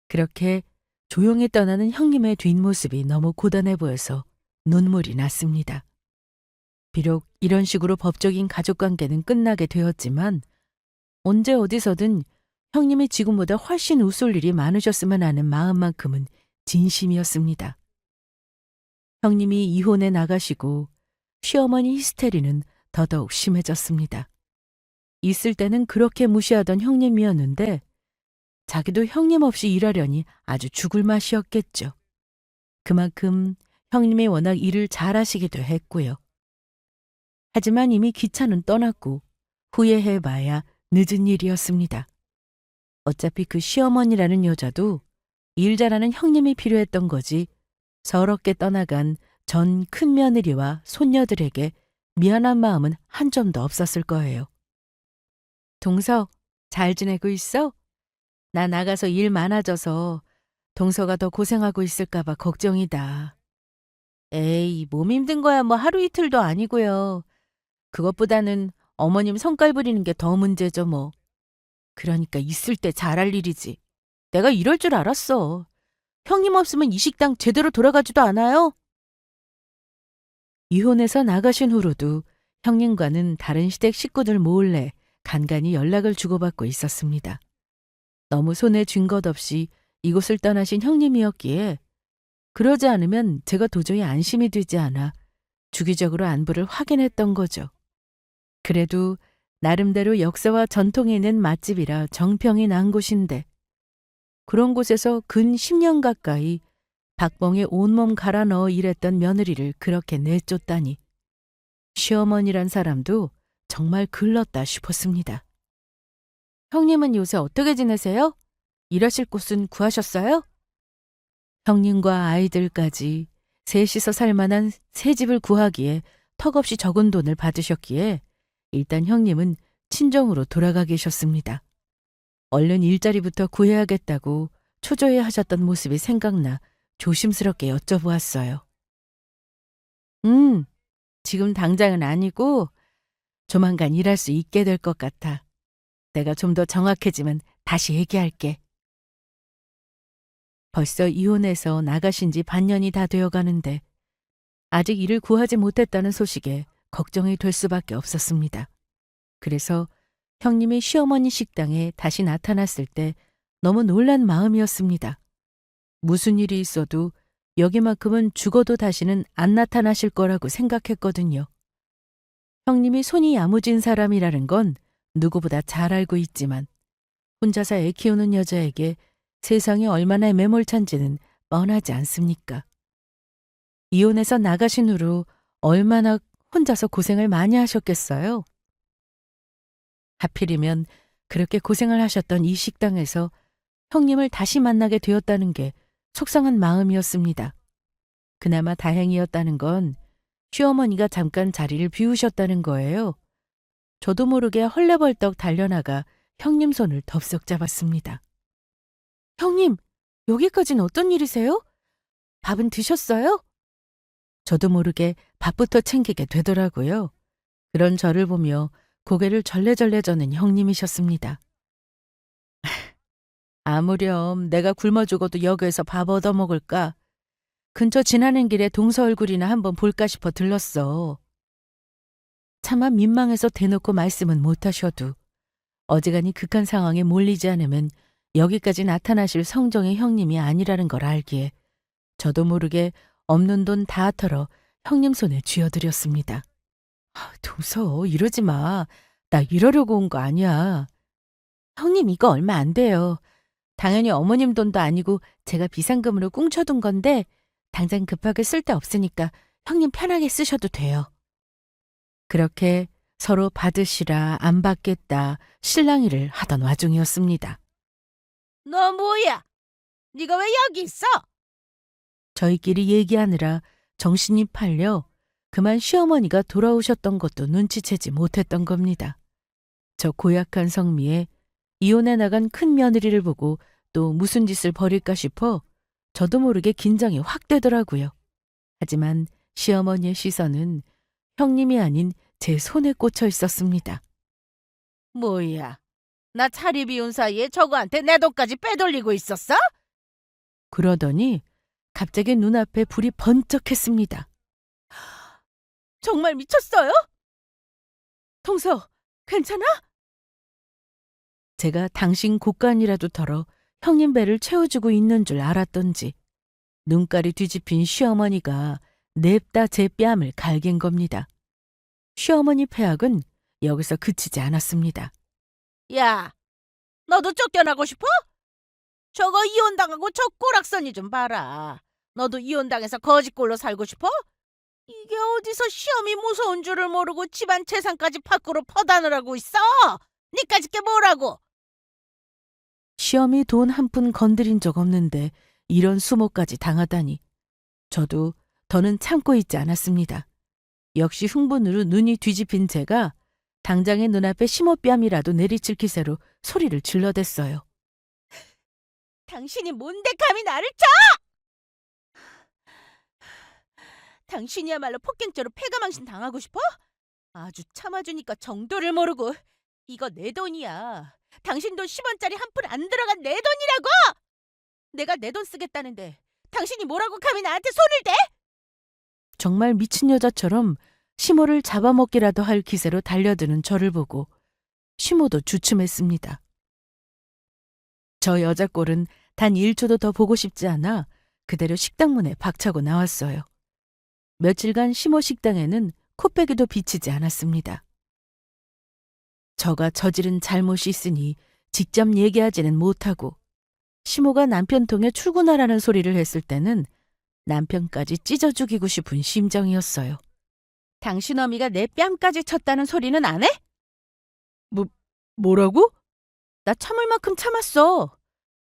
그렇게 조용히 떠나는 형님의 뒷모습이 너무 고단해 보여서 눈물이 났습니다. 비록 이런 식으로 법적인 가족관계는 끝나게 되었지만 언제 어디서든 형님이 지금보다 훨씬 웃을 일이 많으셨으면 하는 마음만큼은 진심이었습니다. 형님이 이혼해 나가시고 시어머니 히스테리는 더더욱 심해졌습니다. 있을 때는 그렇게 무시하던 형님이었는데 자기도 형님 없이 일하려니 아주 죽을 맛이었겠죠. 그만큼 형님이 워낙 일을 잘하시기도 했고요. 하지만 이미 기차는 떠났고 후회해봐야 늦은 일이었습니다. 어차피 그 시어머니라는 여자도 일 잘하는 형님이 필요했던 거지 서럽게 떠나간 전 큰며느리와 손녀들에게 미안한 마음은 한 점도 없었을 거예요. 동서, 잘 지내고 있어? 나 나가서 일 많아져서 동서가 더 고생하고 있을까 봐 걱정이다. 에이, 몸 힘든 거야 뭐 하루 이틀도 아니고요. 그것보다는 어머님 성깔 부리는 게 더 문제죠 뭐. 그러니까 있을 때 잘할 일이지. 내가 이럴 줄 알았어. 형님 없으면 이 식당 제대로 돌아가지도 않아요? 이혼해서 나가신 후로도 형님과는 다른 시댁 식구들 몰래 간간히 연락을 주고받고 있었습니다. 너무 손에 쥔 것 없이 이곳을 떠나신 형님이었기에 그러지 않으면 제가 도저히 안심이 되지 않아 주기적으로 안부를 확인했던 거죠. 그래도 나름대로 역사와 전통이 있는 맛집이라 정평이 난 곳인데 그런 곳에서 근 10년 가까이 박봉에 온몸 갈아 넣어 일했던 며느리를 그렇게 내쫓다니 시어머니란 사람도 정말 글렀다 싶었습니다. 형님은 요새 어떻게 지내세요? 일하실 곳은 구하셨어요? 형님과 아이들까지 셋이서 살 만한 새 집을 구하기에 턱없이 적은 돈을 받으셨기에 일단 형님은 친정으로 돌아가 계셨습니다. 얼른 일자리부터 구해야겠다고 초조해 하셨던 모습이 생각나 조심스럽게 여쭤보았어요. 지금 당장은 아니고 조만간 일할 수 있게 될 것 같아. 내가 좀 더 정확해지면 다시 얘기할게. 벌써 이혼해서 나가신 지 반년이 다 되어 가는데 아직 일을 구하지 못했다는 소식에 걱정이 될 수밖에 없었습니다. 그래서 형님이 시어머니 식당에 다시 나타났을 때 너무 놀란 마음이었습니다. 무슨 일이 있어도 여기만큼은 죽어도 다시는 안 나타나실 거라고 생각했거든요. 형님이 손이 야무진 사람이라는 건 누구보다 잘 알고 있지만 혼자서 애 키우는 여자에게 세상이 얼마나 매몰찬지는 뻔하지 않습니까? 이혼해서 나가신 후로 얼마나 혼자서 고생을 많이 하셨겠어요? 하필이면 그렇게 고생을 하셨던 이 식당에서 형님을 다시 만나게 되었다는 게 속상한 마음이었습니다. 그나마 다행이었다는 건 시어머니가 잠깐 자리를 비우셨다는 거예요. 저도 모르게 헐레벌떡 달려나가 형님 손을 덥석 잡았습니다. 형님, 여기까지는 어떤 일이세요? 밥은 드셨어요? 저도 모르게 밥부터 챙기게 되더라고요. 그런 저를 보며 고개를 절레절레 저는 형님이셨습니다. 아무렴 내가 굶어 죽어도 여기에서 밥 얻어 먹을까? 근처 지나는 길에 동서 얼굴이나 한번 볼까 싶어 들렀어. 차마 민망해서 대놓고 말씀은 못하셔도 어지간히 극한 상황에 몰리지 않으면 여기까지 나타나실 성정의 형님이 아니라는 걸 알기에 저도 모르게 없는 돈 다 털어 형님 손에 쥐어드렸습니다. 동서 이러지 마. 나 이러려고 온 거 아니야. 형님 이거 얼마 안 돼요. 당연히 어머님 돈도 아니고 제가 비상금으로 꿍쳐둔 건데 당장 급하게 쓸 데 없으니까 형님 편하게 쓰셔도 돼요. 그렇게 서로 받으시라 안 받겠다 실랑이를 하던 와중이었습니다. 너 뭐야? 네가 왜 여기 있어? 저희끼리 얘기하느라 정신이 팔려 그만 시어머니가 돌아오셨던 것도 눈치채지 못했던 겁니다. 저 고약한 성미에 이혼해 나간 큰 며느리를 보고 또 무슨 짓을 벌일까 싶어 저도 모르게 긴장이 확 되더라고요. 하지만 시어머니의 시선은 형님이 아닌 제 손에 꽂혀 있었습니다. 뭐야? 나 차리 비운 사이에 저거한테 내 돈까지 빼돌리고 있었어? 그러더니 갑자기 눈앞에 불이 번쩍했습니다. 정말 미쳤어요? 동서, 괜찮아? 제가 당신 곳간이라도 털어 형님 배를 채워주고 있는 줄 알았던지 눈깔이 뒤집힌 시어머니가 냅다 제 뺨을 갈긴 겁니다. 시어머니 폐악은 여기서 그치지 않았습니다. 야, 너도 쫓겨나고 싶어? 저거 이혼당하고 저 꼬락서니 좀 봐라. 너도 이혼당해서 거지꼴로 살고 싶어? 이게 어디서 시험이 무서운 줄을 모르고 집안 재산까지 밖으로 퍼다느라고 있어? 니까짓 게 뭐라고? 시험이 돈 한 푼 건드린 적 없는데 이런 수모까지 당하다니. 저도 더는 참고 있지 않았습니다. 역시 흥분으로 눈이 뒤집힌 제가 당장의 눈앞에 심호뺨이라도 내리칠 기세로 소리를 질러댔어요. 당신이 뭔데 감히 나를 쳐? 당신이야말로 폭행죄로 폐가망신 당하고 싶어? 아주 참아주니까 정도를 모르고. 이거 내 돈이야. 당신 돈 10원짜리 한 푼 안 들어간 내 돈이라고! 내가 내 돈 쓰겠다는데 당신이 뭐라고 감히 나한테 손을 대? 정말 미친 여자처럼 심호를 잡아먹기라도 할 기세로 달려드는 저를 보고 심호도 주춤했습니다. 저 여자 꼴은 단 1초도 더 보고 싶지 않아 그대로 식당 문에 박차고 나왔어요. 며칠간 심호 식당에는 코빼기도 비치지 않았습니다. 저가 저지른 잘못이 있으니 직접 얘기하지는 못하고 심호가 남편 통해 출근하라는 소리를 했을 때는 남편까지 찢어 죽이고 싶은 심정이었어요. 당신 어미가 내 뺨까지 쳤다는 소리는 안 해? 뭐라고? 나 참을 만큼 참았어.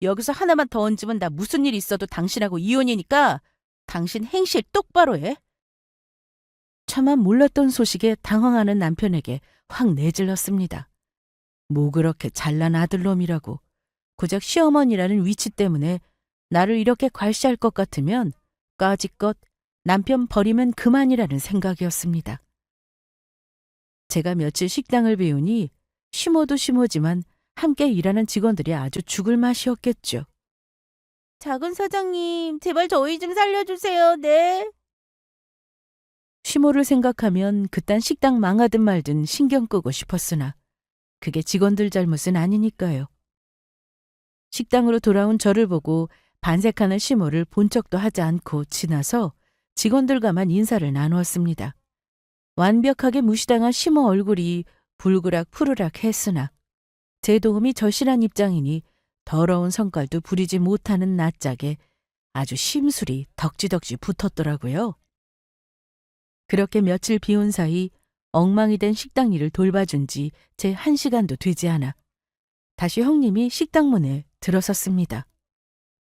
여기서 하나만 더 얹으면 나 무슨 일 있어도 당신하고 이혼이니까 당신 행실 똑바로 해. 차마 몰랐던 소식에 당황하는 남편에게 확 내질렀습니다. 뭐 그렇게 잘난 아들놈이라고. 고작 시어머니라는 위치 때문에 나를 이렇게 괄시할 것 같으면 까짓것 남편 버리면 그만이라는 생각이었습니다. 제가 며칠 식당을 비우니 심호도 심호지만 함께 일하는 직원들이 아주 죽을 맛이었겠죠. 작은 사장님, 제발 저희 좀 살려주세요. 네. 심호를 생각하면 그딴 식당 망하든 말든 신경 끄고 싶었으나 그게 직원들 잘못은 아니니까요. 식당으로 돌아온 저를 보고 반색하는 심호를 본 척도 하지 않고 지나서 직원들과만 인사를 나누었습니다. 완벽하게 무시당한 심호 얼굴이 불그락 푸르락 했으나 제 도움이 절실한 입장이니 더러운 성깔도 부리지 못하는 낯짝에 아주 심술이 덕지덕지 붙었더라고요. 그렇게 며칠 비운 사이 엉망이 된 식당 일을 돌봐준 지 제 1시간도 되지 않아 다시 형님이 식당 문에 들어섰습니다.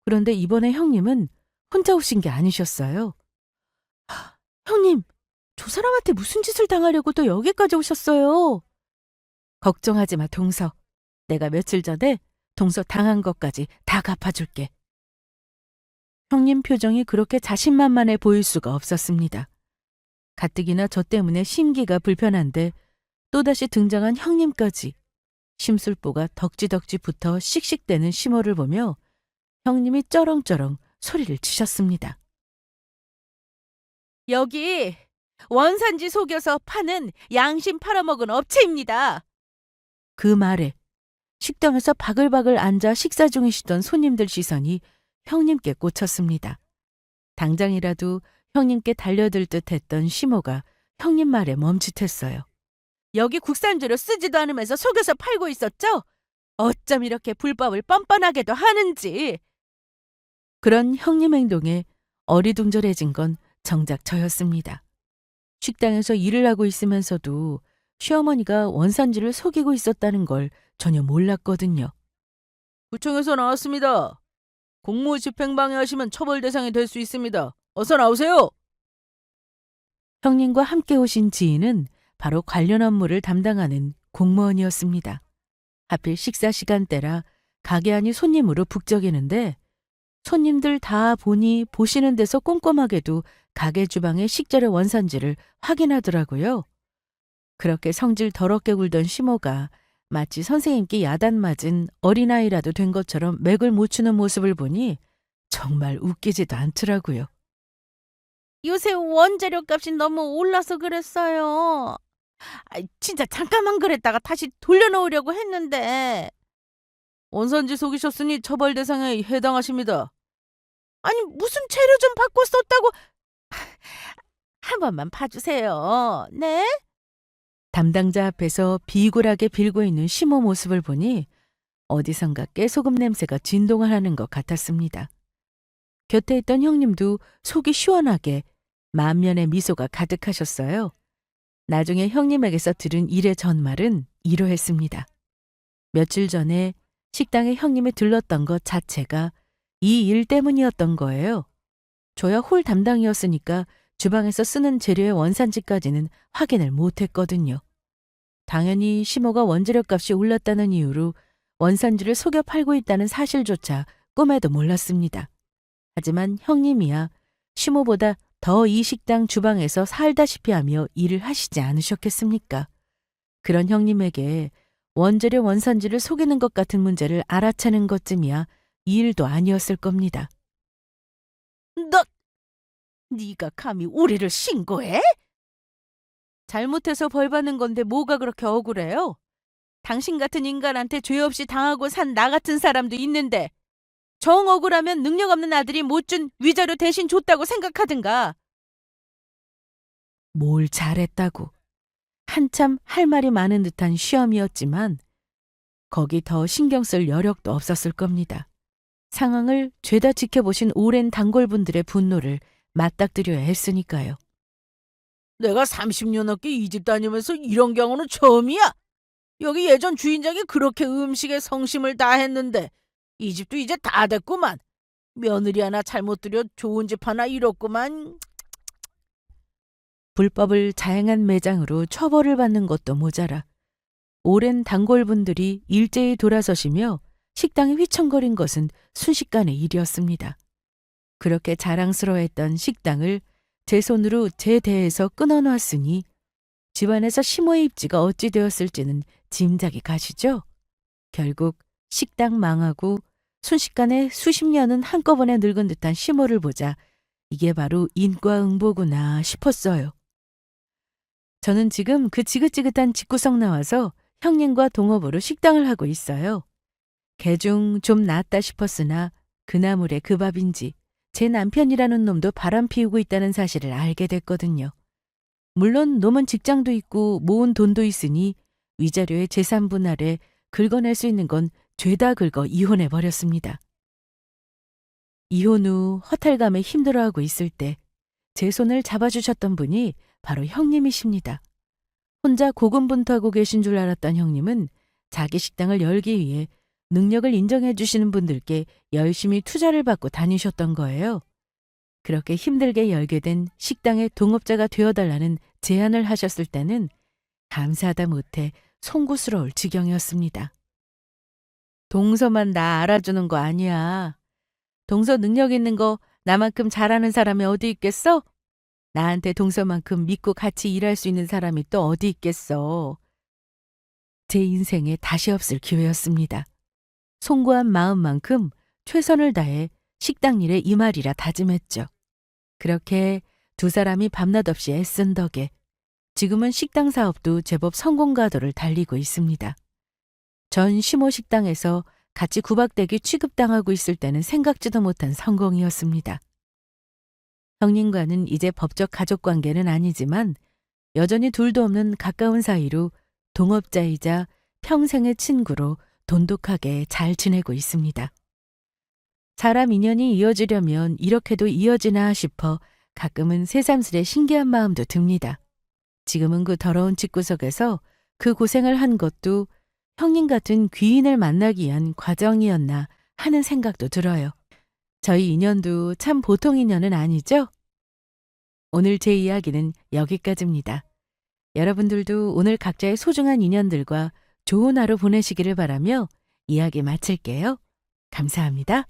그런데 이번에 형님은 혼자 오신 게 아니셨어요. 형님, 저 사람한테 무슨 짓을 당하려고 또 여기까지 오셨어요? 걱정하지 마, 동서. 내가 며칠 전에 동서 당한 것까지 다 갚아줄게. 형님 표정이 그렇게 자신만만해 보일 수가 없었습니다. 가뜩이나 저 때문에 심기가 불편한데 또다시 등장한 형님까지 심술보가 덕지덕지 붙어 씩씩대는 심호를 보며 형님이 쩌렁쩌렁 소리를 치셨습니다. 여기 원산지 속여서 파는 양심 팔아먹은 업체입니다. 그 말에 식당에서 바글바글 앉아 식사 중이시던 손님들 시선이 형님께 꽂혔습니다. 당장이라도 형님께 달려들 듯 했던 심호가 형님 말에 멈칫했어요. 여기 국산재료 쓰지도 않으면서 속여서 팔고 있었죠? 어쩜 이렇게 불법을 뻔뻔하게도 하는지. 그런 형님 행동에 어리둥절해진 건 정작 저였습니다. 식당에서 일을 하고 있으면서도 시어머니가 원산지를 속이고 있었다는 걸 전혀 몰랐거든요. 구청에서 나왔습니다. 공무 집행방해하시면 처벌 대상이 될 수 있습니다. 어서 나오세요. 형님과 함께 오신 지인은 바로 관련 업무를 담당하는 공무원이었습니다. 하필 식사 시간대라 가게 안이 손님으로 북적이는데 손님들 다 보니 보시는 데서 꼼꼼하게도 가게 주방의 식재료 원산지를 확인하더라고요. 그렇게 성질 더럽게 굴던 심호가 마치 선생님께 야단 맞은 어린아이라도 된 것처럼 맥을 못 추는 모습을 보니 정말 웃기지도 않더라고요. 요새 원재료 값이 너무 올라서 그랬어요. 진짜 잠깐만 그랬다가 다시 돌려놓으려고 했는데. 원산지 속이셨으니 처벌 대상에 해당하십니다. 아니 무슨 재료 좀 바꿔 썼다고. 한 번만 봐주세요. 네? 담당자 앞에서 비굴하게 빌고 있는 시모 모습을 보니 어디선가 깨소금 냄새가 진동을 하는 것 같았습니다. 곁에 있던 형님도 속이 시원하게 만면의 미소가 가득하셨어요. 나중에 형님에게서 들은 일의 전말은 이러했습니다. 며칠 전에 식당에 형님이 들렀던 것 자체가 이 일 때문이었던 거예요. 저야 홀 담당이었으니까 주방에서 쓰는 재료의 원산지까지는 확인을 못했거든요. 당연히 시모가 원재료값이 올랐다는 이유로 원산지를 속여 팔고 있다는 사실조차 꿈에도 몰랐습니다. 하지만 형님이야 시모보다 더 이 식당 주방에서 살다시피 하며 일을 하시지 않으셨겠습니까? 그런 형님에게 원재료 원산지를 속이는 것 같은 문제를 알아채는 것쯤이야 이 일도 아니었을 겁니다. 네가 감히 우리를 신고해? 잘못해서 벌 받는 건데 뭐가 그렇게 억울해요? 당신 같은 인간한테 죄 없이 당하고 산 나 같은 사람도 있는데 정 억울하면 능력 없는 아들이 못 준 위자료 대신 줬다고 생각하든가. 뭘 잘했다고. 한참 할 말이 많은 듯한 시험이었지만 거기 더 신경 쓸 여력도 없었을 겁니다. 상황을 죄다 지켜보신 오랜 단골분들의 분노를 맞닥뜨려야 했으니까요. 내가 30년 넘게 이 집 다니면서 이런 경우는 처음이야. 여기 예전 주인장이 그렇게 음식에 성심을 다했는데 이 집도 이제 다 됐구만. 며느리 하나 잘못 들여 좋은 집 하나 잃었구만. 불법을 자행한 매장으로 처벌을 받는 것도 모자라 오랜 단골분들이 일제히 돌아서시며 식당이 휘청거린 것은 순식간의 일이었습니다. 그렇게 자랑스러워했던 식당을 제 손으로 제 대에서 끊어놨으니 집안에서 시모의 입지가 어찌 되었을지는 짐작이 가시죠? 결국 식당 망하고 순식간에 수십 년은 한꺼번에 늙은 듯한 시모를 보자 이게 바로 인과응보구나 싶었어요. 저는 지금 그 지긋지긋한 집구석 나와서 형님과 동업으로 식당을 하고 있어요. 개중 좀 낫다 싶었으나 그나물의 그 밥인지 제 남편이라는 놈도 바람 피우고 있다는 사실을 알게 됐거든요. 물론 놈은 직장도 있고 모은 돈도 있으니 위자료의 재산 분할에 긁어낼 수 있는 건 죄다 긁어 이혼해버렸습니다. 이혼 후 허탈감에 힘들어하고 있을 때 제 손을 잡아주셨던 분이 바로 형님이십니다. 혼자 고군분투하고 계신 줄 알았던 형님은 자기 식당을 열기 위해 능력을 인정해 주시는 분들께 열심히 투자를 받고 다니셨던 거예요. 그렇게 힘들게 열게 된 식당의 동업자가 되어달라는 제안을 하셨을 때는 감사하다 못해 송구스러울 지경이었습니다. 동서만 나 알아주는 거 아니야. 동서 능력 있는 거 나만큼 잘하는 사람이 어디 있겠어? 나한테 동서만큼 믿고 같이 일할 수 있는 사람이 또 어디 있겠어. 제 인생에 다시 없을 기회였습니다. 송구한 마음만큼 최선을 다해 식당 일에 임하리라 다짐했죠. 그렇게 두 사람이 밤낮 없이 애쓴 덕에 지금은 식당 사업도 제법 성공 가도를 달리고 있습니다. 전 시모 식당에서 같이 구박대기 취급당하고 있을 때는 생각지도 못한 성공이었습니다. 형님과는 이제 법적 가족관계는 아니지만 여전히 둘도 없는 가까운 사이로 동업자이자 평생의 친구로 돈독하게 잘 지내고 있습니다. 사람 인연이 이어지려면 이렇게도 이어지나 싶어 가끔은 새삼스레 신기한 마음도 듭니다. 지금은 그 더러운 집구석에서 그 고생을 한 것도 형님 같은 귀인을 만나기 위한 과정이었나 하는 생각도 들어요. 저희 인연도 참 보통 인연은 아니죠? 오늘 제 이야기는 여기까지입니다. 여러분들도 오늘 각자의 소중한 인연들과 좋은 하루 보내시기를 바라며 이야기 마칠게요. 감사합니다.